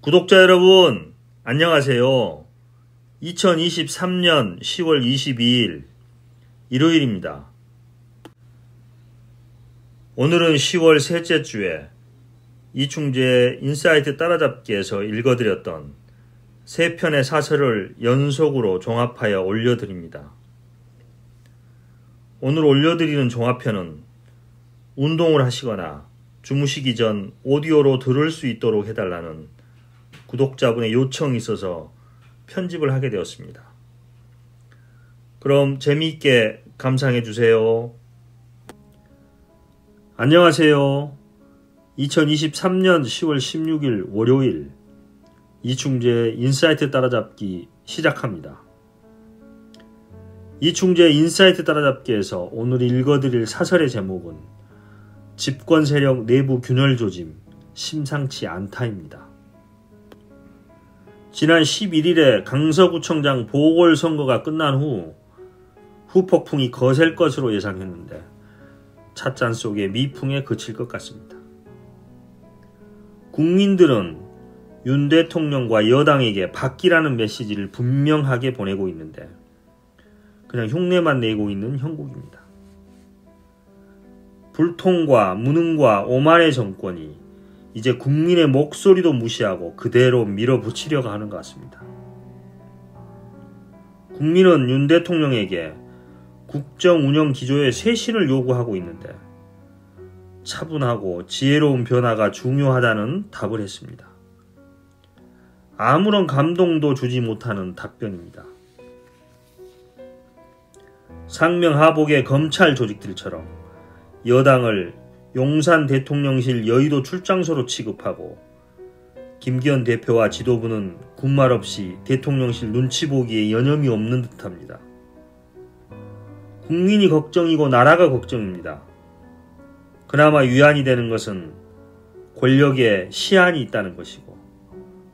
구독자 여러분, 안녕하세요. 2023년 10월 22일 일요일입니다. 오늘은 10월 셋째 주에 이충재 인사이트 따라잡기에서 읽어드렸던 세 편의 사설을 연속으로 종합하여 올려드립니다. 오늘 올려드리는 종합편은 운동을 하시거나 주무시기 전 오디오로 들을 수 있도록 해달라는 구독자분의 요청이 있어서 편집을 하게 되었습니다. 그럼 재미있게 감상해 주세요. 안녕하세요. 2023년 10월 16일 월요일 이충재 인사이트 따라잡기 시작합니다. 이충재 인사이트 따라잡기에서 오늘 읽어드릴 사설의 제목은 집권 세력 내부 균열 조짐 심상치 않다입니다. 지난 11일에 강서구청장 보궐선거가 끝난 후 후폭풍이 거셀 것으로 예상했는데 찻잔 속의 미풍에 그칠 것 같습니다. 국민들은 윤 대통령과 여당에게 바뀌라는 메시지를 분명하게 보내고 있는데 그냥 흉내만 내고 있는 형국입니다. 불통과 무능과 오만의 정권이 이제 국민의 목소리도 무시하고 그대로 밀어붙이려고 하는 것 같습니다. 국민은 윤 대통령에게 국정 운영 기조의 쇄신을 요구하고 있는데 차분하고 지혜로운 변화가 중요하다는 답을 했습니다. 아무런 감동도 주지 못하는 답변입니다. 상명하복의 검찰 조직들처럼 여당을 용산 대통령실 여의도 출장소로 취급하고 김기현 대표와 지도부는 군말 없이 대통령실 눈치 보기에 여념이 없는 듯합니다. 국민이 걱정이고 나라가 걱정입니다. 그나마 위안이 되는 것은 권력에 시한이 있다는 것이고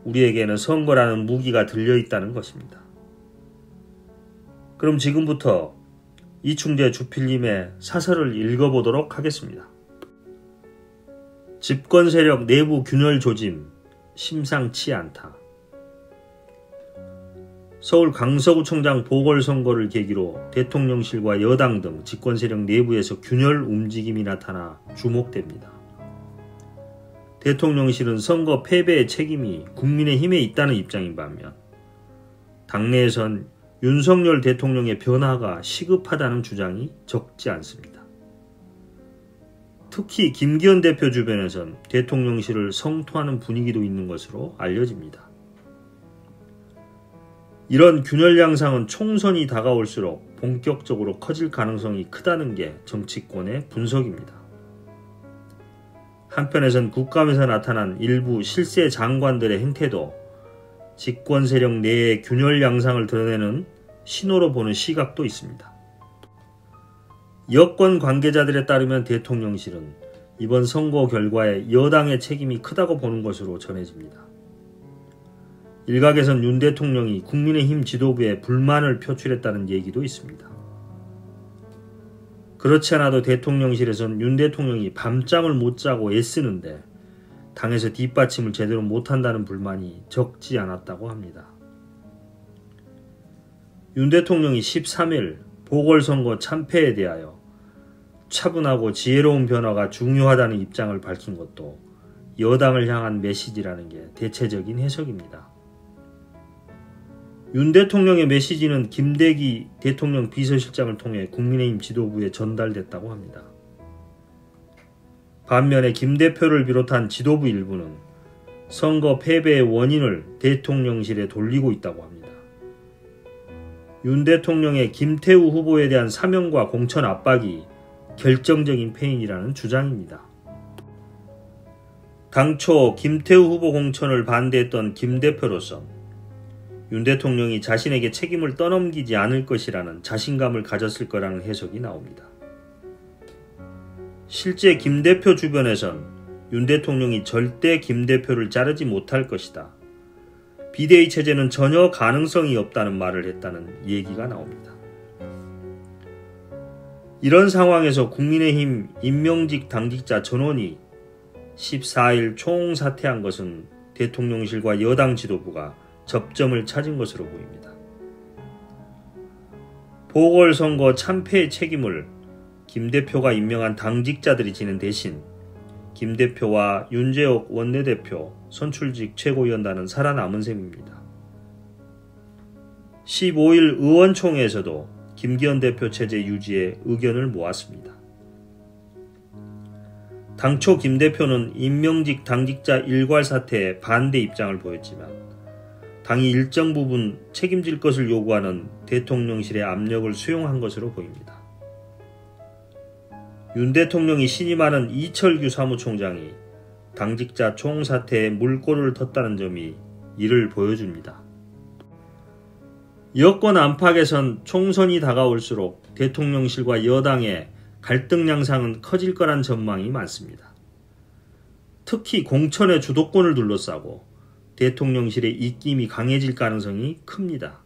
우리에게는 선거라는 무기가 들려있다는 것입니다. 그럼 지금부터 이충재 주필님의 사설을 읽어보도록 하겠습니다. 집권 세력 내부 균열 조짐 심상치 않다. 서울 강서구청장 보궐선거를 계기로 대통령실과 여당 등 집권 세력 내부에서 균열 움직임이 나타나 주목됩니다. 대통령실은 선거 패배의 책임이 국민의힘에 있다는 입장인 반면 당내에선 윤석열 대통령의 변화가 시급하다는 주장이 적지 않습니다. 특히 김기현 대표 주변에선 대통령실을 성토하는 분위기도 있는 것으로 알려집니다. 이런 균열 양상은 총선이 다가올수록 본격적으로 커질 가능성이 크다는 게 정치권의 분석입니다. 한편에선 국감에서 나타난 일부 실세 장관들의 행태도 집권 세력 내의 균열 양상을 드러내는 신호로 보는 시각도 있습니다. 여권 관계자들에 따르면 대통령실은 이번 선거 결과에 여당의 책임이 크다고 보는 것으로 전해집니다. 일각에선 윤 대통령이 국민의힘 지도부에 불만을 표출했다는 얘기도 있습니다. 그렇지 않아도 대통령실에선 윤 대통령이 밤잠을 못 자고 애쓰는데 당에서 뒷받침을 제대로 못한다는 불만이 적지 않았다고 합니다. 윤 대통령이 13일 보궐선거 참패에 대하여 차분하고 지혜로운 변화가 중요하다는 입장을 밝힌 것도 여당을 향한 메시지라는 게 대체적인 해석입니다. 윤 대통령의 메시지는 김대기 대통령 비서실장을 통해 국민의힘 지도부에 전달됐다고 합니다. 반면에 김 대표를 비롯한 지도부 일부는 선거 패배의 원인을 대통령실에 돌리고 있다고 합니다. 윤 대통령의 김태우 후보에 대한 사면과 공천 압박이 결정적인 패인이라는 주장입니다. 당초 김태우 후보 공천을 반대했던 김 대표로서 윤 대통령이 자신에게 책임을 떠넘기지 않을 것이라는 자신감을 가졌을 거라는 해석이 나옵니다. 실제 김 대표 주변에선 윤 대통령이 절대 김 대표를 자르지 못할 것이다. 비대위 체제는 전혀 가능성이 없다는 말을 했다는 얘기가 나옵니다. 이런 상황에서 국민의힘 임명직 당직자 전원이 14일 총사퇴한 것은 대통령실과 여당 지도부가 접점을 찾은 것으로 보입니다. 보궐선거 참패의 책임을 김 대표가 임명한 당직자들이 지는 대신 김 대표와 윤재옥 원내대표 선출직 최고위원단은 살아남은 셈입니다. 15일 의원총회에서도 김기현 대표 체제 유지에 의견을 모았습니다. 당초 김 대표는 임명직 당직자 일괄 사퇴에 반대 입장을 보였지만 당이 일정 부분 책임질 것을 요구하는 대통령실의 압력을 수용한 것으로 보입니다. 윤 대통령이 신임하는 이철규 사무총장이 당직자 총사퇴에 물꼬를 텄다는 점이 이를 보여줍니다. 여권 안팎에선 총선이 다가올수록 대통령실과 여당의 갈등 양상은 커질 거란 전망이 많습니다. 특히 공천의 주도권을 둘러싸고 대통령실의 입김이 강해질 가능성이 큽니다.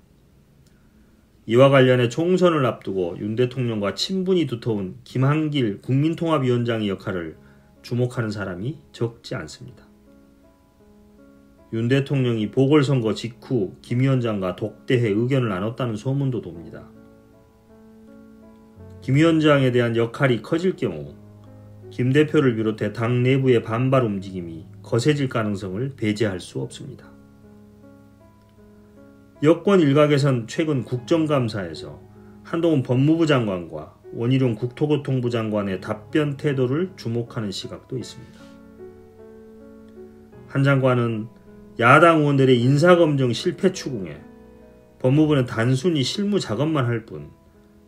이와 관련해 총선을 앞두고 윤 대통령과 친분이 두터운 김한길 국민통합위원장의 역할을 주목하는 사람이 적지 않습니다. 윤 대통령이 보궐선거 직후 김 위원장과 독대해 의견을 나눴다는 소문도 돕니다. 김 위원장에 대한 역할이 커질 경우 김 대표를 비롯해 당 내부의 반발 움직임이 거세질 가능성을 배제할 수 없습니다. 여권 일각에선 최근 국정감사에서 한동훈 법무부 장관과 원희룡 국토교통부 장관의 답변 태도를 주목하는 시각도 있습니다. 한 장관은 야당 의원들의 인사검증 실패 추궁에 법무부는 단순히 실무 작업만 할 뿐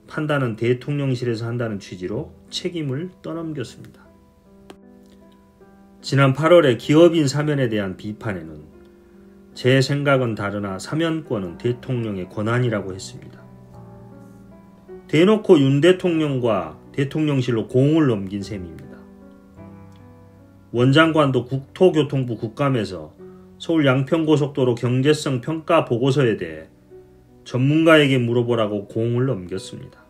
판단은 대통령실에서 한다는 취지로 책임을 떠넘겼습니다. 지난 8월에 기업인 사면에 대한 비판에는 제 생각은 다르나 사면권은 대통령의 권한이라고 했습니다. 대놓고 윤 대통령과 대통령실로 공을 넘긴 셈입니다. 원 장관도 국토교통부 국감에서 서울 양평고속도로 경제성 평가 보고서에 대해 전문가에게 물어보라고 공을 넘겼습니다.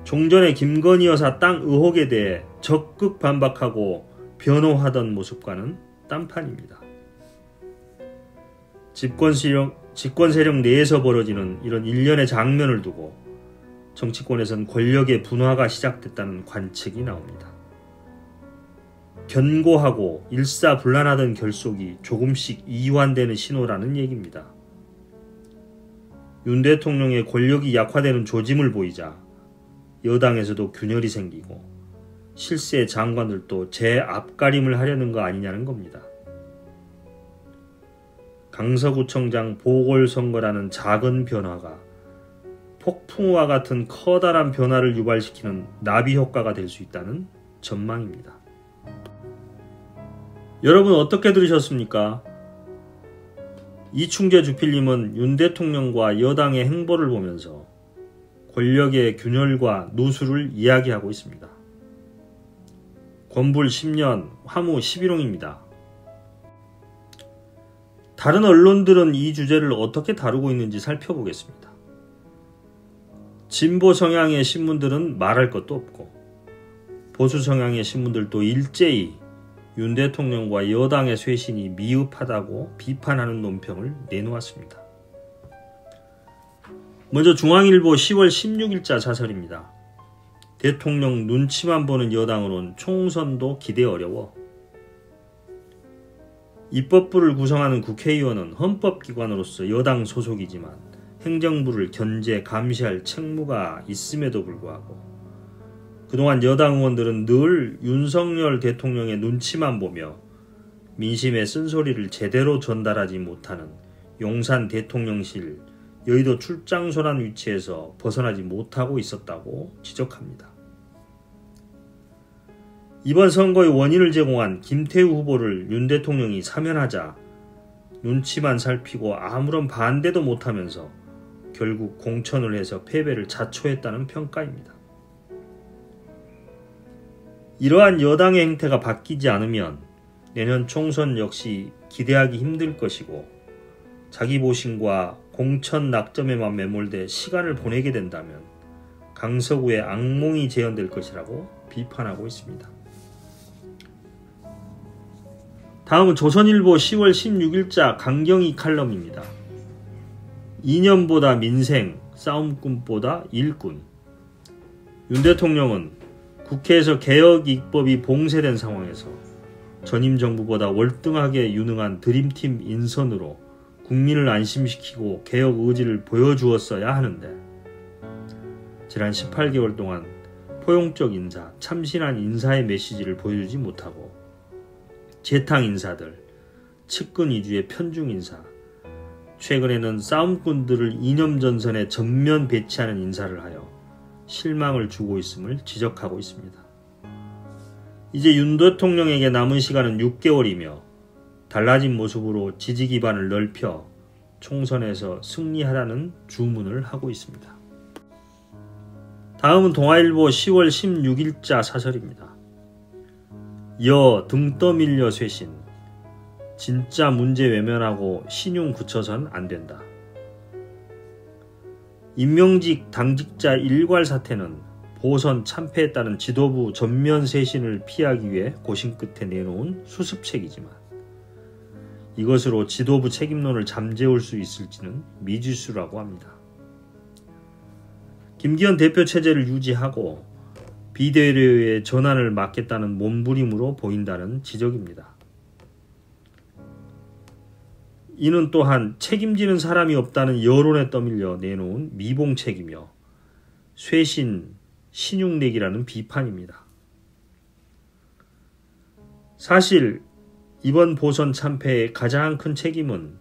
종전에 김건희 여사 땅 의혹에 대해 적극 반박하고 변호하던 모습과는 딴판입니다. 집권 세력 내에서 벌어지는 이런 일련의 장면을 두고 정치권에선 권력의 분화가 시작됐다는 관측이 나옵니다. 견고하고 일사불란하던 결속이 조금씩 이완되는 신호라는 얘기입니다. 윤 대통령의 권력이 약화되는 조짐을 보이자 여당에서도 균열이 생기고 실세 장관들도 재앞가림을 하려는 거 아니냐는 겁니다. 강서구청장 보궐선거라는 작은 변화가 폭풍우와 같은 커다란 변화를 유발시키는 나비 효과가 될 수 있다는 전망입니다. 여러분 어떻게 들으셨습니까? 이충재 주필님은 윤 대통령과 여당의 행보를 보면서 권력의 균열과 누수를 이야기하고 있습니다. 권불 10년, 화무 11홍입니다. 다른 언론들은 이 주제를 어떻게 다루고 있는지 살펴보겠습니다. 진보 성향의 신문들은 말할 것도 없고 보수 성향의 신문들도 일제히 윤 대통령과 여당의 쇄신이 미흡하다고 비판하는 논평을 내놓았습니다. 먼저 중앙일보 10월 16일자 사설입니다. 대통령 눈치만 보는 여당으론 총선도 기대 어려워. 입법부를 구성하는 국회의원은 헌법기관으로서 여당 소속이지만 행정부를 견제, 감시할 책무가 있음에도 불구하고 그동안 여당 의원들은 늘 윤석열 대통령의 눈치만 보며 민심의 쓴소리를 제대로 전달하지 못하는 용산 대통령실, 여의도 출장소란 위치에서 벗어나지 못하고 있었다고 지적합니다. 이번 선거의 원인을 제공한 김태우 후보를 윤 대통령이 사면하자 눈치만 살피고 아무런 반대도 못하면서 결국 공천을 해서 패배를 자초했다는 평가입니다. 이러한 여당의 행태가 바뀌지 않으면 내년 총선 역시 기대하기 힘들 것이고 자기보신과 공천 낙점에만 매몰돼 시간을 보내게 된다면 강서구의 악몽이 재현될 것이라고 비판하고 있습니다. 다음은 조선일보 10월 16일자 강경희 칼럼입니다. 이념보다 민생, 싸움꾼보다 일꾼. 윤 대통령은 국회에서 개혁 입법이 봉쇄된 상황에서 전임 정부보다 월등하게 유능한 드림팀 인선으로 국민을 안심시키고 개혁 의지를 보여주었어야 하는데 지난 18개월 동안 포용적 인사, 참신한 인사의 메시지를 보여주지 못하고 재탕 인사들, 측근 위주의 편중 인사, 최근에는 싸움꾼들을 이념전선에 전면 배치하는 인사를 하여 실망을 주고 있음을 지적하고 있습니다. 이제 윤 대통령에게 남은 시간은 6개월이며 달라진 모습으로 지지 기반을 넓혀 총선에서 승리하라는 주문을 하고 있습니다. 다음은 동아일보 10월 16일자 사설입니다. 여 등 떠밀려 쇄신. 진짜 문제 외면하고 신용 굳혀선 안된다. 임명직 당직자 일괄 사퇴는 보선 참패에 따른 지도부 전면 쇄신을 피하기 위해 고심 끝에 내놓은 수습책이지만 이것으로 지도부 책임론을 잠재울 수 있을지는 미지수라고 합니다. 김기현 대표 체제를 유지하고 비대위의 전환을 막겠다는 몸부림으로 보인다는 지적입니다. 이는 또한 책임지는 사람이 없다는 여론에 떠밀려 내놓은 미봉책이며 쇄신, 신용내기라는 비판입니다. 사실 이번 보선 참패의 가장 큰 책임은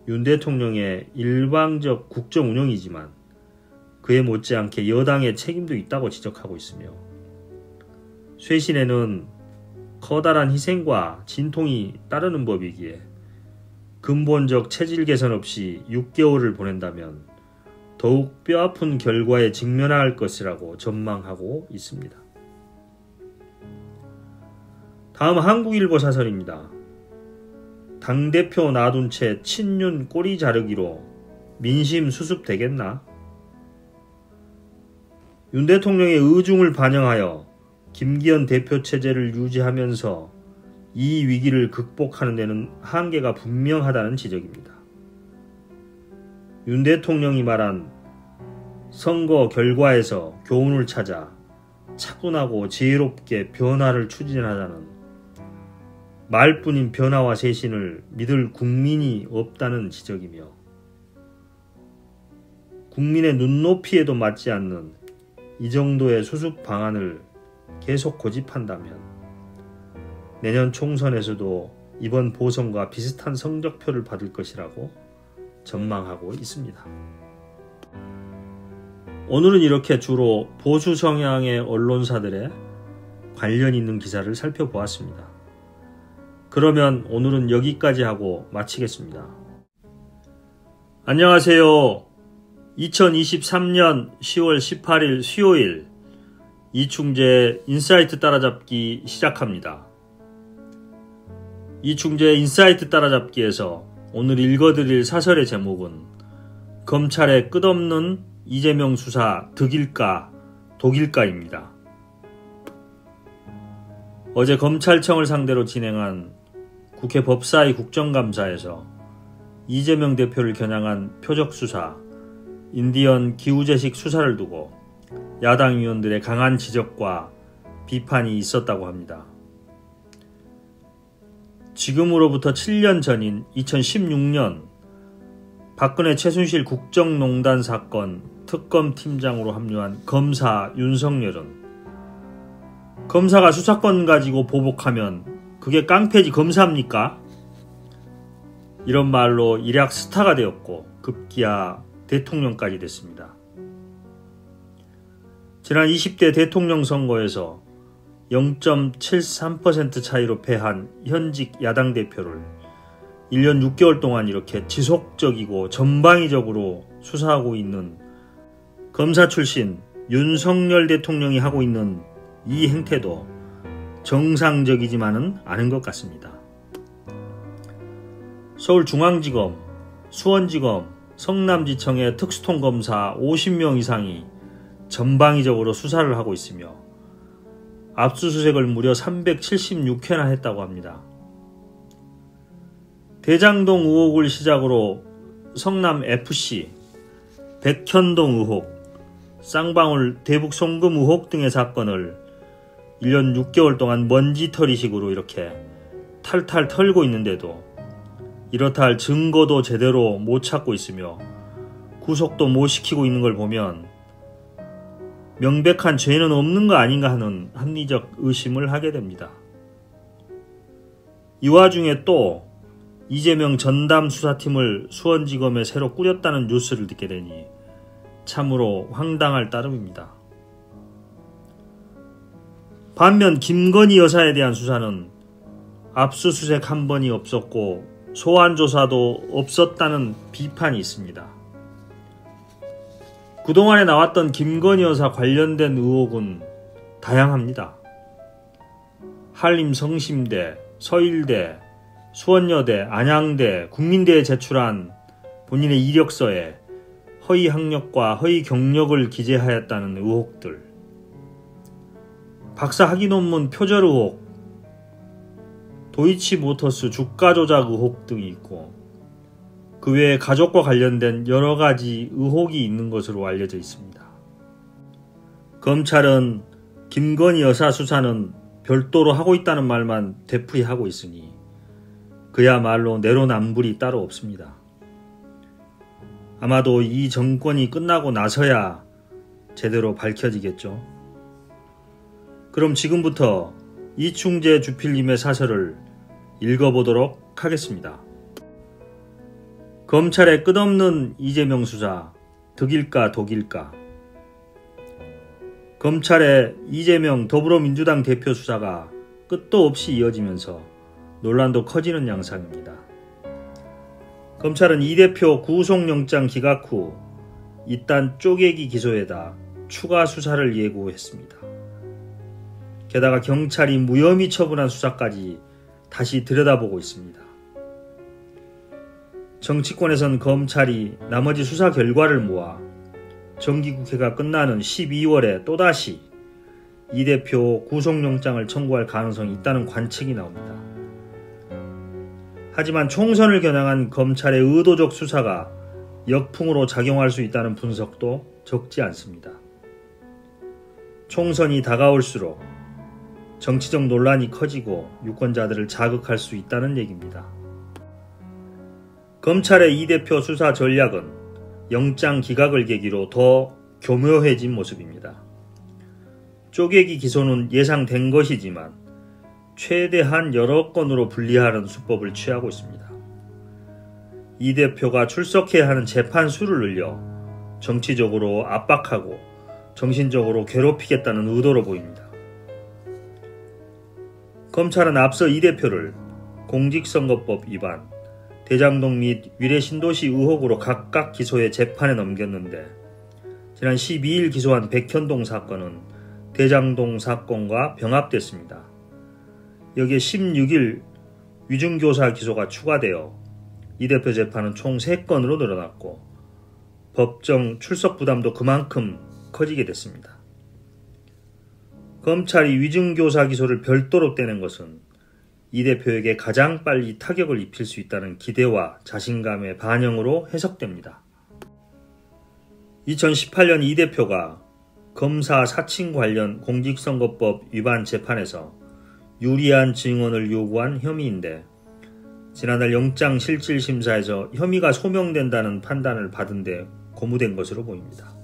윤 대통령의 일방적 국정 운영이지만 그에 못지않게 여당의 책임도 있다고 지적하고 있으며 쇄신에는 커다란 희생과 진통이 따르는 법이기에 근본적 체질 개선 없이 6개월을 보낸다면 더욱 뼈아픈 결과에 직면해야 할 것이라고 전망하고 있습니다. 다음 한국일보 사설입니다. 당대표 놔둔 채 친윤 꼬리 자르기로 민심 수습되겠나? 윤 대통령의 의중을 반영하여 김기현 대표 체제를 유지하면서 이 위기를 극복하는 데는 한계가 분명하다는 지적입니다. 윤 대통령이 말한 선거 결과에서 교훈을 찾아 차분하고 지혜롭게 변화를 추진하자는 말뿐인 변화와 쇄신을 믿을 국민이 없다는 지적이며 국민의 눈높이에도 맞지 않는 이 정도의 수습 방안을 계속 고집한다면 내년 총선에서도 이번 보선과 비슷한 성적표를 받을 것이라고 전망하고 있습니다. 오늘은 이렇게 주로 보수 성향의 언론사들의 관련 있는 기사를 살펴보았습니다. 그러면 오늘은 여기까지 하고 마치겠습니다. 안녕하세요. 2023년 10월 18일 수요일 이충재 인사이트 따라잡기 시작합니다. 이충재 인사이트 따라잡기에서 오늘 읽어드릴 사설의 제목은 검찰의 끝없는 이재명 수사 득일까 독일까입니다. 어제 검찰청을 상대로 진행한 국회 법사위 국정감사에서 이재명 대표를 겨냥한 표적수사, 인디언 기우제식 수사를 두고 야당 의원들의 강한 지적과 비판이 있었다고 합니다. 지금으로부터 7년 전인 2016년 박근혜 최순실 국정농단 사건 특검팀장으로 합류한 검사 윤석열은 검사가 수사권 가지고 보복하면 그게 깡패지 검사입니까? 이런 말로 일약 스타가 되었고 급기야 대통령까지 됐습니다. 지난 20대 대통령 선거에서 0.73% 차이로 패한 현직 야당 대표를 1년 6개월 동안 이렇게 지속적이고 전방위적으로 수사하고 있는 검사 출신 윤석열 대통령이 하고 있는 이 행태도 정상적이지만은 않은 것 같습니다. 서울중앙지검, 수원지검, 성남지청의 특수통검사 50명 이상이 전방위적으로 수사를 하고 있으며 압수수색을 무려 376회나 했다고 합니다. 대장동 의혹을 시작으로 성남FC, 백현동 의혹, 쌍방울 대북 송금 의혹 등의 사건을 1년 6개월 동안 먼지털이식으로 이렇게 탈탈 털고 있는데도 이렇다 할 증거도 제대로 못 찾고 있으며 구속도 못 시키고 있는 걸 보면 명백한 죄는 없는 거 아닌가 하는 합리적 의심을 하게 됩니다. 이 와중에 또 이재명 전담 수사팀을 수원지검에 새로 꾸렸다는 뉴스를 듣게 되니 참으로 황당할 따름입니다. 반면 김건희 여사에 대한 수사는 압수수색 한 번이 없었고 소환조사도 없었다는 비판이 있습니다. 그동안에 나왔던 김건희 여사 관련된 의혹은 다양합니다. 한림성심대, 서일대, 수원여대, 안양대, 국민대에 제출한 본인의 이력서에 허위 학력과 허위 경력을 기재하였다는 의혹들, 박사 학위 논문 표절 의혹, 도이치모터스 주가 조작 의혹 등이 있고 그 외에 가족과 관련된 여러 가지 의혹이 있는 것으로 알려져 있습니다. 검찰은 김건희 여사 수사는 별도로 하고 있다는 말만 되풀이 하고 있으니 그야말로 내로남불이 따로 없습니다. 아마도 이 정권이 끝나고 나서야 제대로 밝혀지겠죠. 그럼 지금부터 이충재 주필님의 사설을 읽어보도록 하겠습니다. 검찰의 끝없는 이재명 수사, 득일까 독일까. 검찰의 이재명 더불어민주당 대표 수사가 끝도 없이 이어지면서 논란도 커지는 양상입니다. 검찰은 이 대표 구속영장 기각 후 이딴 쪼개기 기소에다 추가 수사를 예고했습니다. 게다가 경찰이 무혐의 처분한 수사까지 다시 들여다보고 있습니다. 정치권에선 검찰이 나머지 수사 결과를 모아 정기국회가 끝나는 12월에 또다시 이 대표 구속영장을 청구할 가능성이 있다는 관측이 나옵니다. 하지만 총선을 겨냥한 검찰의 의도적 수사가 역풍으로 작용할 수 있다는 분석도 적지 않습니다. 총선이 다가올수록 정치적 논란이 커지고 유권자들을 자극할 수 있다는 얘기입니다. 검찰의 이 대표 수사 전략은 영장 기각을 계기로 더 교묘해진 모습입니다. 쪼개기 기소는 예상된 것이지만 최대한 여러 건으로 분리하는 수법을 취하고 있습니다. 이 대표가 출석해야 하는 재판 수를 늘려 정치적으로 압박하고 정신적으로 괴롭히겠다는 의도로 보입니다. 검찰은 앞서 이 대표를 공직선거법 위반, 대장동 및 위례신도시 의혹으로 각각 기소해 재판에 넘겼는데 지난 12일 기소한 백현동 사건은 대장동 사건과 병합됐습니다. 여기에 16일 위중교사 기소가 추가되어 이 대표 재판은 총 3건으로 늘어났고 법정 출석 부담도 그만큼 커지게 됐습니다. 검찰이 위중교사 기소를 별도로 떼낸 것은 이 대표에게 가장 빨리 타격을 입힐 수 있다는 기대와 자신감의 반영으로 해석됩니다. 2018년 이 대표가 검사 사칭 관련 공직선거법 위반 재판에서 유리한 증언을 요구한 혐의인데 지난달 영장실질심사에서 혐의가 소명된다는 판단을 받은 데 고무된 것으로 보입니다.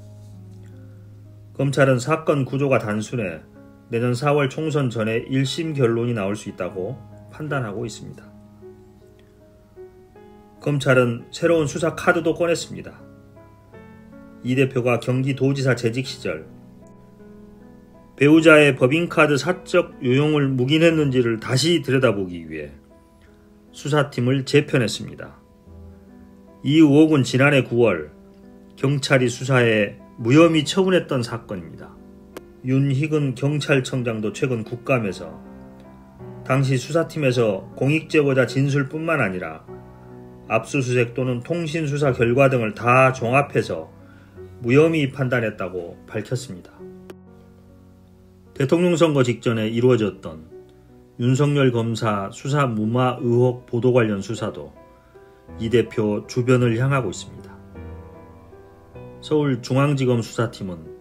검찰은 사건 구조가 단순해 내년 4월 총선 전에 1심 결론이 나올 수 있다고 판단하고 있습니다. 검찰은 새로운 수사 카드도 꺼냈습니다. 이 대표가 경기도지사 재직 시절 배우자의 법인카드 사적 요용을 묵인했는지를 다시 들여다보기 위해 수사팀을 재편했습니다. 이 의혹은 지난해 9월 경찰이 수사해 무혐의 처분했던 사건입니다. 윤희근 경찰청장도 최근 국감에서 당시 수사팀에서 공익제보자 진술뿐만 아니라 압수수색 또는 통신수사 결과 등을 다 종합해서 무혐의 판단했다고 밝혔습니다. 대통령 선거 직전에 이루어졌던 윤석열 검사 수사 무마 의혹 보도 관련 수사도 이 대표 주변을 향하고 있습니다. 서울중앙지검 수사팀은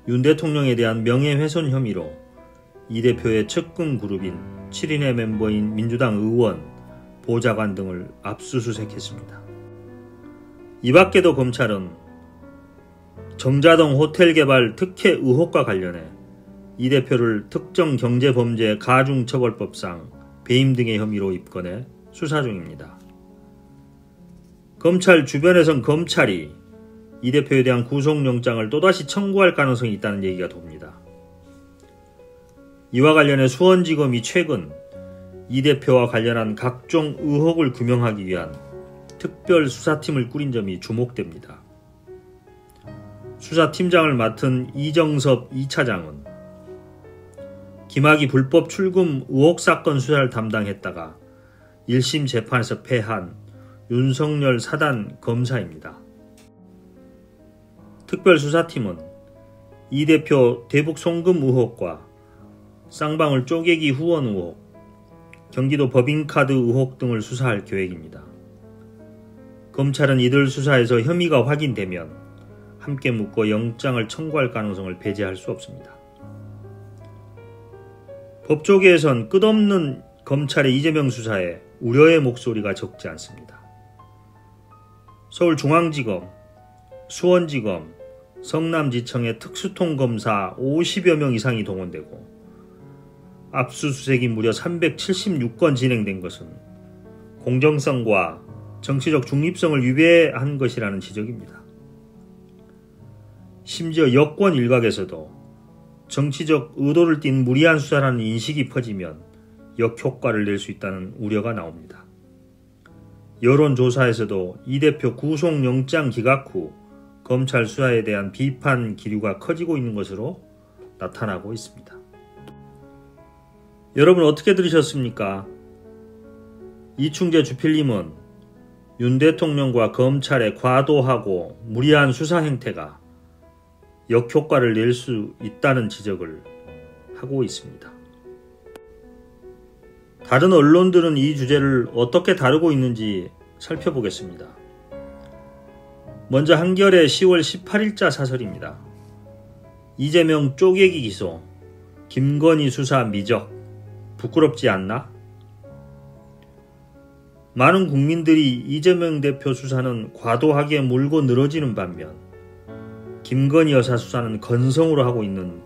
윤 대통령에 대한 명예훼손 혐의로 이 대표의 측근 그룹인 7인의 멤버인 민주당 의원, 보좌관 등을 압수수색했습니다. 이 밖에도 검찰은 정자동 호텔 개발 특혜 의혹과 관련해 이 대표를 특정경제범죄 가중처벌법상 배임 등의 혐의로 입건해 수사 중입니다. 검찰 주변에선 검찰이 이 대표에 대한 구속영장을 또다시 청구할 가능성이 있다는 얘기가 돕니다. 이와 관련해 수원지검이 최근 이 대표와 관련한 각종 의혹을 규명하기 위한 특별수사팀을 꾸린 점이 주목됩니다. 수사팀장을 맡은 이정섭 2차장은 김학의 불법 출금 의혹 사건 수사를 담당했다가 1심 재판에서 패한 윤석열 사단 검사입니다. 특별수사팀은 이 대표 대북 송금 의혹과 쌍방울 쪼개기 후원 의혹, 경기도 법인카드 의혹 등을 수사할 계획입니다. 검찰은 이들 수사에서 혐의가 확인되면 함께 묶어 영장을 청구할 가능성을 배제할 수 없습니다. 법조계에선 끝없는 검찰의 이재명 수사에 우려의 목소리가 적지 않습니다. 서울중앙지검, 수원지검, 성남지청의 특수통검사 50여 명 이상이 동원되고 압수수색이 무려 376건 진행된 것은 공정성과 정치적 중립성을 위배한 것이라는 지적입니다. 심지어 여권 일각에서도 정치적 의도를 띤 무리한 수사라는 인식이 퍼지면 역효과를 낼 수 있다는 우려가 나옵니다. 여론조사에서도 이 대표 구속영장 기각 후 검찰 수사에 대한 비판 기류가 커지고 있는 것으로 나타나고 있습니다. 여러분 어떻게 들으셨습니까? 이충재 주필님은 윤 대통령과 검찰의 과도하고 무리한 수사 행태가 역효과를 낼 수 있다는 지적을 하고 있습니다. 다른 언론들은 이 주제를 어떻게 다루고 있는지 살펴보겠습니다. 먼저 한겨레 10월 18일자 사설입니다. 이재명 쪼개기 기소, 김건희 수사 미적, 부끄럽지 않나? 많은 국민들이 이재명 대표 수사는 과도하게 물고 늘어지는 반면 김건희 여사 수사는 건성으로 하고 있는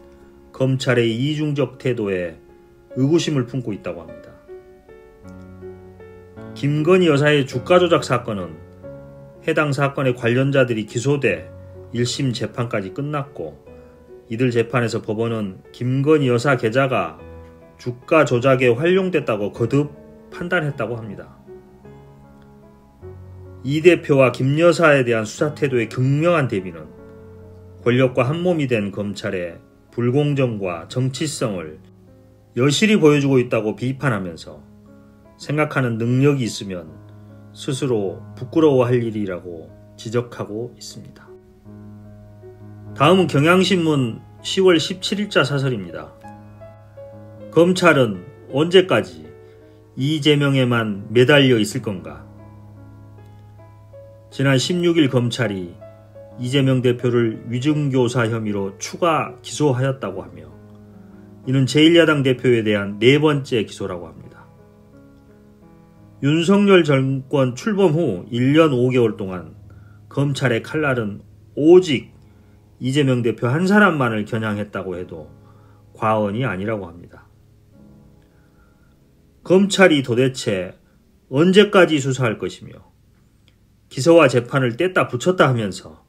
검찰의 이중적 태도에 의구심을 품고 있다고 합니다. 김건희 여사의 주가 조작 사건은 해당 사건의 관련자들이 기소돼 1심 재판까지 끝났고 이들 재판에서 법원은 김건희 여사 계좌가 주가 조작에 활용됐다고 거듭 판단했다고 합니다. 이 대표와 김 여사에 대한 수사 태도의 극명한 대비는 권력과 한몸이 된 검찰의 불공정과 정치성을 여실히 보여주고 있다고 비판하면서 생각하는 능력이 있으면 스스로 부끄러워할 일이라고 지적하고 있습니다. 다음은 경향신문 10월 17일자 사설입니다. 검찰은 언제까지 이재명에만 매달려 있을 건가? 지난 16일 검찰이 이재명 대표를 위증교사 혐의로 추가 기소하였다고 하며 이는 제1야당 대표에 대한 네 번째 기소라고 합니다. 윤석열 정권 출범 후 1년 5개월 동안 검찰의 칼날은 오직 이재명 대표 한 사람만을 겨냥했다고 해도 과언이 아니라고 합니다. 검찰이 도대체 언제까지 수사할 것이며 기소와 재판을 뗐다 붙였다 하면서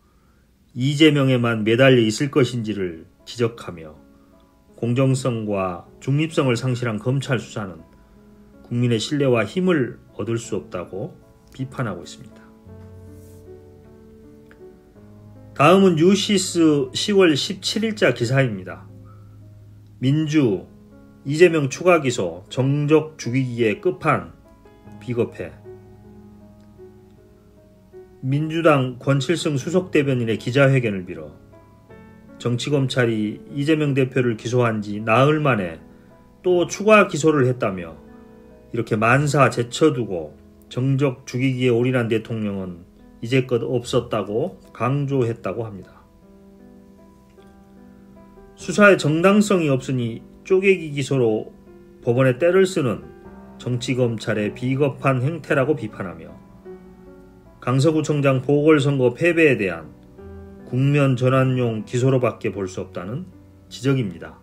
이재명에만 매달려 있을 것인지를 지적하며 공정성과 중립성을 상실한 검찰 수사는 국민의 신뢰와 힘을 얻을 수 없다고 비판하고 있습니다. 다음은 뉴시스 10월 17일자 기사입니다. 민주, 이재명 추가 기소, 정적 죽이기의 끝판, 비겁해. 민주당 권칠승 수석대변인의 기자회견을 빌어 정치검찰이 이재명 대표를 기소한 지 나흘 만에 또 추가 기소를 했다며 이렇게 만사 제쳐두고 정적 죽이기에 올인한 대통령은 이제껏 없었다고 강조했다고 합니다. 수사에 정당성이 없으니 쪼개기 기소로 법원에 때를 쓰는 정치검찰의 비겁한 행태라고 비판하며 강서구청장 보궐선거 패배에 대한 국면 전환용 기소로밖에 볼 수 없다는 지적입니다.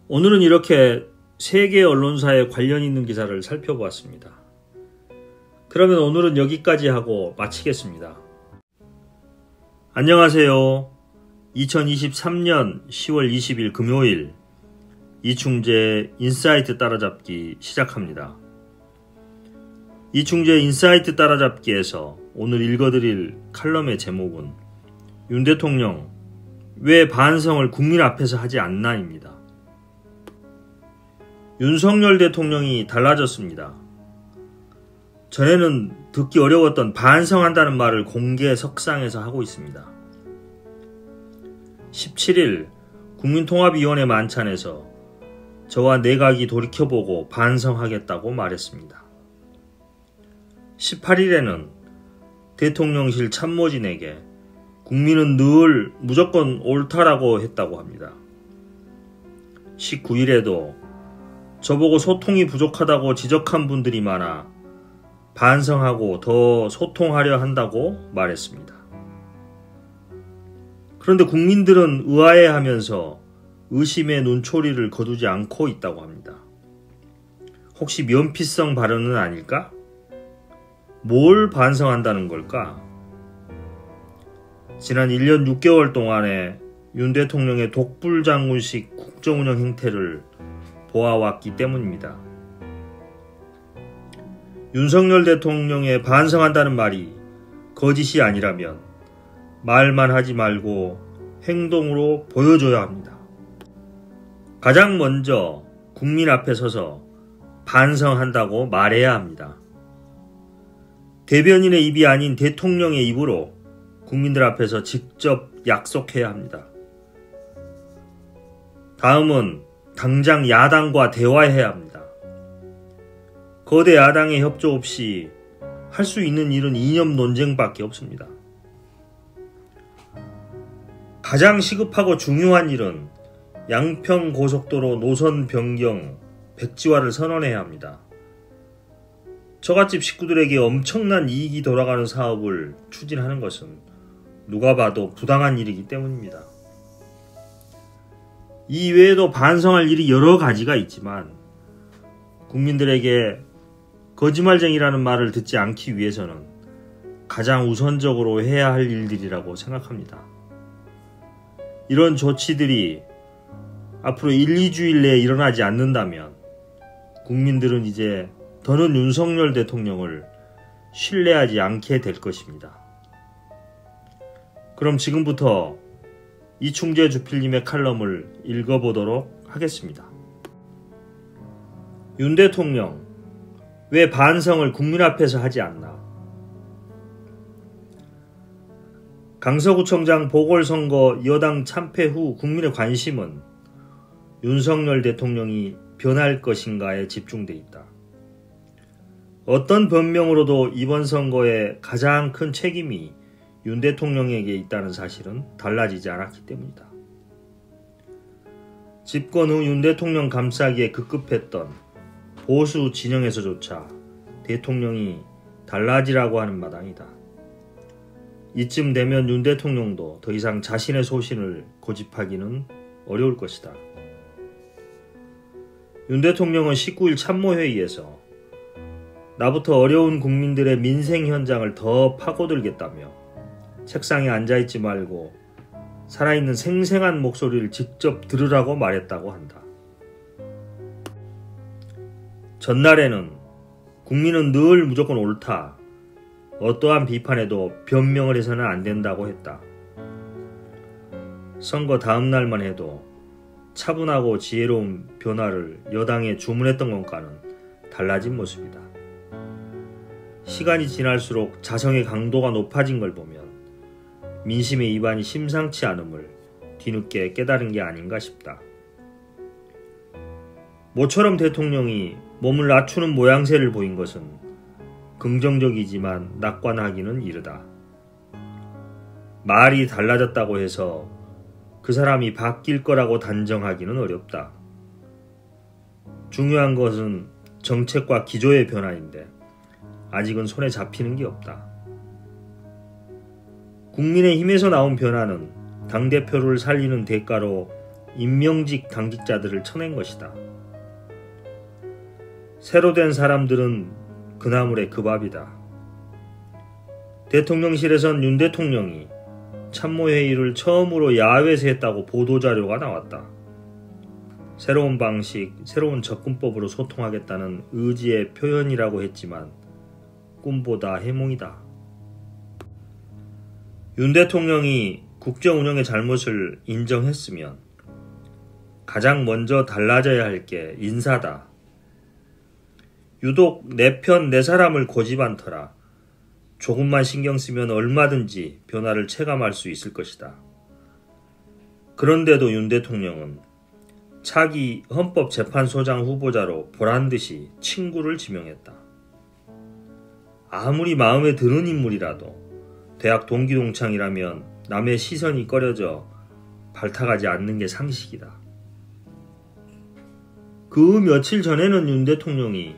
오늘은 이렇게 세계 언론사에 관련 있는 기사를 살펴보았습니다. 그러면 오늘은 여기까지 하고 마치겠습니다. 안녕하세요. 2023년 10월 20일 금요일 이충재 인사이트 따라잡기 시작합니다. 이충재 인사이트 따라잡기에서 오늘 읽어드릴 칼럼의 제목은 윤 대통령 왜 반성을 국민 앞에서 하지 않나입니다. 윤석열 대통령이 달라졌습니다. 전에는 듣기 어려웠던 반성한다는 말을 공개 석상에서 하고 있습니다. 17일 국민통합위원회 만찬에서 저와 내각이 돌이켜보고 반성하겠다고 말했습니다. 18일에는 대통령실 참모진에게 국민은 늘 무조건 옳다라고 했다고 합니다. 19일에도 저보고 소통이 부족하다고 지적한 분들이 많아 반성하고 더 소통하려 한다고 말했습니다. 그런데 국민들은 의아해하면서 의심의 눈초리를 거두지 않고 있다고 합니다. 혹시 면피성 발언은 아닐까? 뭘 반성한다는 걸까? 지난 1년 6개월 동안에 윤 대통령의 독불장군식 국정운영 행태를 보아왔기 때문입니다. 윤석열 대통령의 반성한다는 말이 거짓이 아니라면 말만 하지 말고 행동으로 보여줘야 합니다. 가장 먼저 국민 앞에 서서 반성한다고 말해야 합니다. 대변인의 입이 아닌 대통령의 입으로 국민들 앞에서 직접 약속해야 합니다. 다음은 당장 야당과 대화해야 합니다. 거대 야당의 협조 없이 할 수 있는 일은 이념 논쟁밖에 없습니다. 가장 시급하고 중요한 일은 양평고속도로 노선 변경 백지화를 선언해야 합니다. 처갓집 식구들에게 엄청난 이익이 돌아가는 사업을 추진하는 것은 누가 봐도 부당한 일이기 때문입니다. 이외에도 반성할 일이 여러 가지가 있지만 국민들에게 거짓말쟁이라는 말을 듣지 않기 위해서는 가장 우선적으로 해야 할 일들이라고 생각합니다. 이런 조치들이 앞으로 1, 2주일 내에 일어나지 않는다면 국민들은 이제 더는 윤석열 대통령을 신뢰하지 않게 될 것입니다. 그럼 지금부터 이충재 주필님의 칼럼을 읽어보도록 하겠습니다. 윤 대통령, 왜 반성을 국민 앞에서 하지 않나? 강서구청장 보궐선거 여당 참패 후 국민의 관심은 윤석열 대통령이 변할 것인가에 집중돼 있다. 어떤 변명으로도 이번 선거에 가장 큰 책임이 윤 대통령에게 있다는 사실은 달라지지 않았기 때문이다. 집권 후 윤 대통령 감싸기에 급급했던 보수 진영에서조차 대통령이 달라지라고 하는 마당이다. 이쯤 되면 윤 대통령도 더 이상 자신의 소신을 고집하기는 어려울 것이다. 윤 대통령은 19일 참모회의에서 나부터 어려운 국민들의 민생 현장을 더 파고들겠다며 책상에 앉아있지 말고 살아있는 생생한 목소리를 직접 들으라고 말했다고 한다. 전날에는 국민은 늘 무조건 옳다. 어떠한 비판에도 변명을 해서는 안 된다고 했다. 선거 다음 날만 해도 차분하고 지혜로운 변화를 여당에 주문했던 것과는 달라진 모습이다. 시간이 지날수록 자성의 강도가 높아진 걸 보면 민심의 이반이 심상치 않음을 뒤늦게 깨달은 게 아닌가 싶다. 모처럼 대통령이 몸을 낮추는 모양새를 보인 것은 긍정적이지만 낙관하기는 이르다. 말이 달라졌다고 해서 그 사람이 바뀔 거라고 단정하기는 어렵다. 중요한 것은 정책과 기조의 변화인데 아직은 손에 잡히는 게 없다. 국민의힘에서 나온 변화는 당대표를 살리는 대가로 임명직 당직자들을 쳐낸 것이다. 새로 된 사람들은 그나물의 그 밥이다. 대통령실에선 윤 대통령이 참모회의를 처음으로 야외에서 했다고 보도자료가 나왔다. 새로운 방식, 새로운 접근법으로 소통하겠다는 의지의 표현이라고 했지만 꿈보다 해몽이다. 윤 대통령이 국정 운영의 잘못을 인정했으면 가장 먼저 달라져야 할 게 인사다. 유독 내 편 내 사람을 고집한 터라 조금만 신경 쓰면 얼마든지 변화를 체감할 수 있을 것이다. 그런데도 윤 대통령은 차기 헌법재판소장 후보자로 보란듯이 친구를 지명했다. 아무리 마음에 드는 인물이라도 대학 동기 동창이라면 남의 시선이 꺼려져 발탁하지 않는 게 상식이다. 그 며칠 전에는 윤 대통령이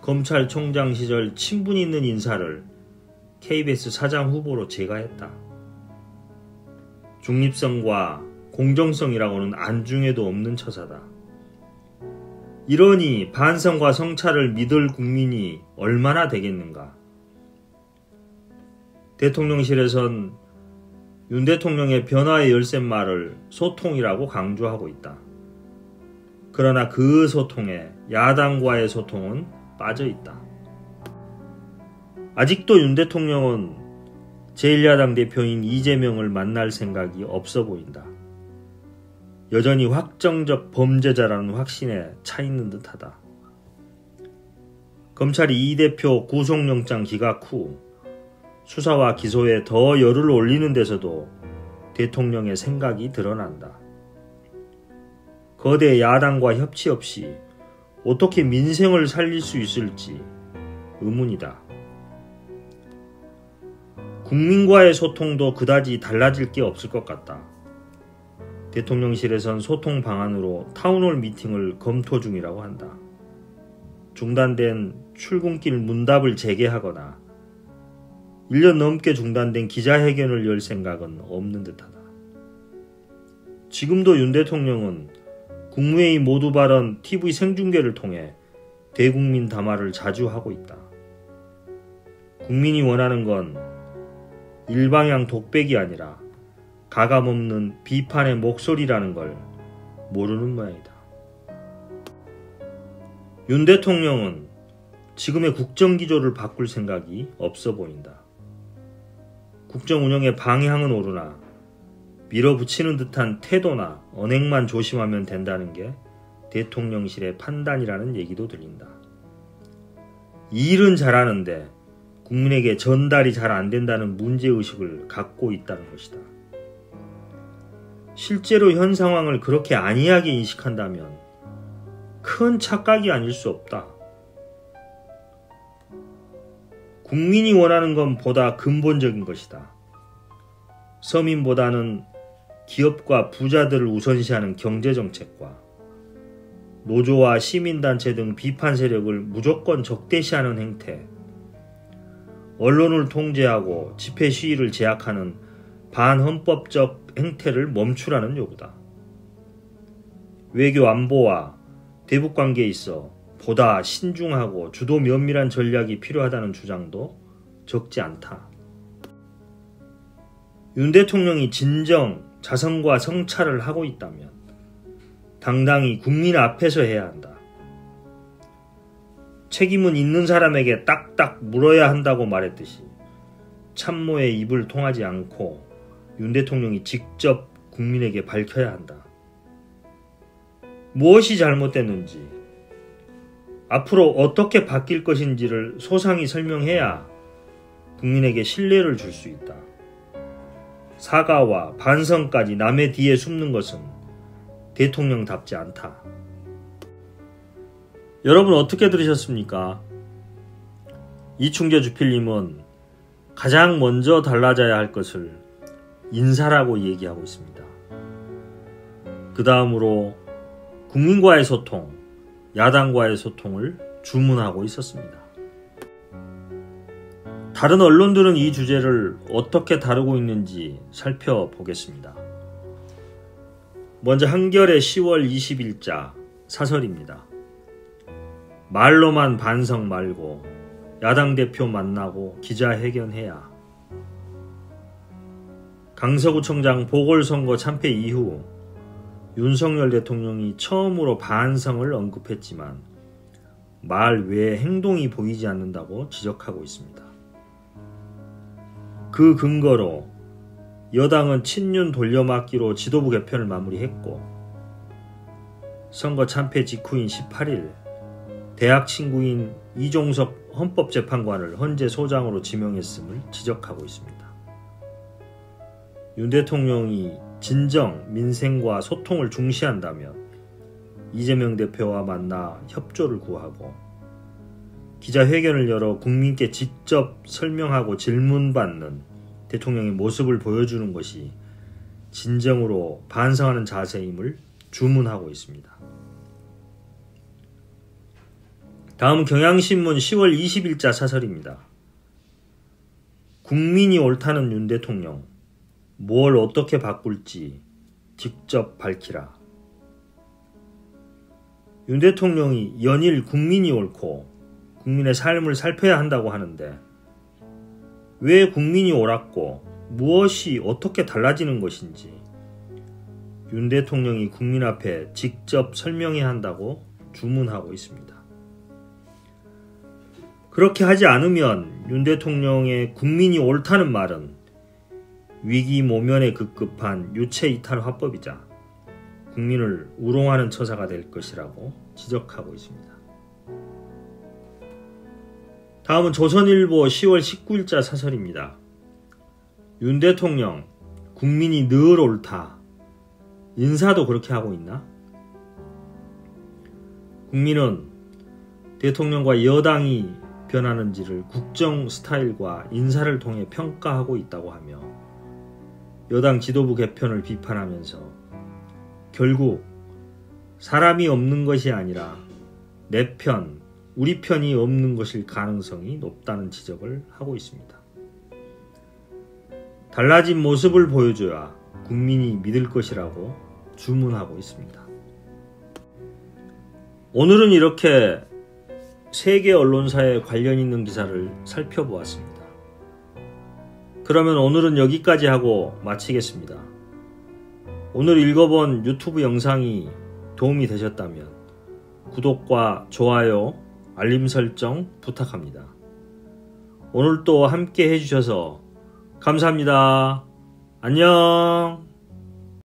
검찰총장 시절 친분 있는 인사를 KBS 사장 후보로 제가했다. 중립성과 공정성이라고는 안중에도 없는 처사다. 이러니 반성과 성찰을 믿을 국민이 얼마나 되겠는가. 대통령실에선 윤 대통령의 변화의 열쇠말을 소통이라고 강조하고 있다. 그러나 그 소통에 야당과의 소통은 빠져있다. 아직도 윤 대통령은 제1야당 대표인 이재명을 만날 생각이 없어 보인다. 여전히 확정적 범죄자라는 확신에 차 있는 듯하다. 검찰이 이 대표 구속영장 기각 후 수사와 기소에 더 열을 올리는 데서도 대통령의 생각이 드러난다. 거대 야당과 협치 없이 어떻게 민생을 살릴 수 있을지 의문이다. 국민과의 소통도 그다지 달라질 게 없을 것 같다. 대통령실에선 소통 방안으로 타운홀 미팅을 검토 중이라고 한다. 중단된 출근길 문답을 재개하거나 1년 넘게 중단된 기자회견을 열 생각은 없는 듯하다. 지금도 윤 대통령은 국무회의 모두 발언 TV 생중계를 통해 대국민 담화를 자주 하고 있다. 국민이 원하는 건 일방향 독백이 아니라 가감없는 비판의 목소리라는 걸 모르는 모양이다. 윤 대통령은 지금의 국정기조를 바꿀 생각이 없어 보인다. 국정 운영의 방향은 오르나 밀어붙이는 듯한 태도나 언행만 조심하면 된다는 게 대통령실의 판단이라는 얘기도 들린다. 일은 잘하는데 국민에게 전달이 잘 안 된다는 문제의식을 갖고 있다는 것이다. 실제로 현 상황을 그렇게 안이하게 인식한다면 큰 착각이 아닐 수 없다. 국민이 원하는 건 보다 근본적인 것이다. 서민보다는 기업과 부자들을 우선시하는 경제정책과 노조와 시민단체 등 비판 세력을 무조건 적대시하는 행태, 언론을 통제하고 집회 시위를 제약하는 반헌법적 행태를 멈추라는 요구다. 외교 안보와 대북 관계에 있어 보다 신중하고 주도 면밀한 전략이 필요하다는 주장도 적지 않다. 윤 대통령이 진정 자성과 성찰을 하고 있다면 당당히 국민 앞에서 해야 한다. 책임은 있는 사람에게 딱딱 물어야 한다고 말했듯이 참모의 입을 통하지 않고 윤 대통령이 직접 국민에게 밝혀야 한다. 무엇이 잘못됐는지, 앞으로 어떻게 바뀔 것인지를 소상히 설명해야 국민에게 신뢰를 줄 수 있다. 사과와 반성까지 남의 뒤에 숨는 것은 대통령답지 않다. 여러분 어떻게 들으셨습니까? 이충재 주필님은 가장 먼저 달라져야 할 것을 인사라고 얘기하고 있습니다. 그 다음으로 국민과의 소통, 야당과의 소통을 주문하고 있었습니다. 다른 언론들은 이 주제를 어떻게 다루고 있는지 살펴보겠습니다. 먼저 한겨레 10월 20일자 사설입니다. 말로만 반성 말고 야당 대표 만나고 기자회견해야. 강서구청장 보궐선거 참패 이후 윤석열 대통령이 처음으로 반성을 언급했지만 말 외에 행동이 보이지 않는다고 지적하고 있습니다. 그 근거로 여당은 친윤 돌려막기로 지도부 개편을 마무리했고 선거 참패 직후인 18일 대학 친구인 이종석 헌법재판관을 헌재 소장으로 지명했음을 지적하고 있습니다. 윤 대통령이 진정 민생과 소통을 중시한다면 이재명 대표와 만나 협조를 구하고 기자회견을 열어 국민께 직접 설명하고 질문받는 대통령의 모습을 보여주는 것이 진정으로 반성하는 자세임을 주문하고 있습니다. 다음 경향신문 10월 20일자 사설입니다. 국민이 옳다는 윤 대통령, 뭘 어떻게 바꿀지 직접 밝히라. 윤 대통령이 연일 국민이 옳고 국민의 삶을 살펴야 한다고 하는데 왜 국민이 옳았고 무엇이 어떻게 달라지는 것인지 윤 대통령이 국민 앞에 직접 설명해야 한다고 주문하고 있습니다. 그렇게 하지 않으면 윤 대통령의 국민이 옳다는 말은 위기 모면에 급급한 유체이탈 화법이자 국민을 우롱하는 처사가 될 것이라고 지적하고 있습니다. 다음은 조선일보 10월 19일자 사설입니다. 윤 대통령, 국민이 늘 옳다. 인사도 그렇게 하고 있나? 국민은 대통령과 여당이 변하는지를 국정 스타일과 인사를 통해 평가하고 있다고 하며 여당 지도부 개편을 비판하면서 결국 사람이 없는 것이 아니라 내 편, 우리 편이 없는 것일 가능성이 높다는 지적을 하고 있습니다. 달라진 모습을 보여줘야 국민이 믿을 것이라고 주문하고 있습니다. 오늘은 이렇게 세계 언론사에 관련 있는 기사를 살펴보았습니다. 그러면 오늘은 여기까지 하고 마치겠습니다. 오늘 읽어본 유튜브 영상이 도움이 되셨다면 구독과 좋아요, 알림 설정 부탁합니다. 오늘 또 함께 해주셔서 감사합니다. 안녕.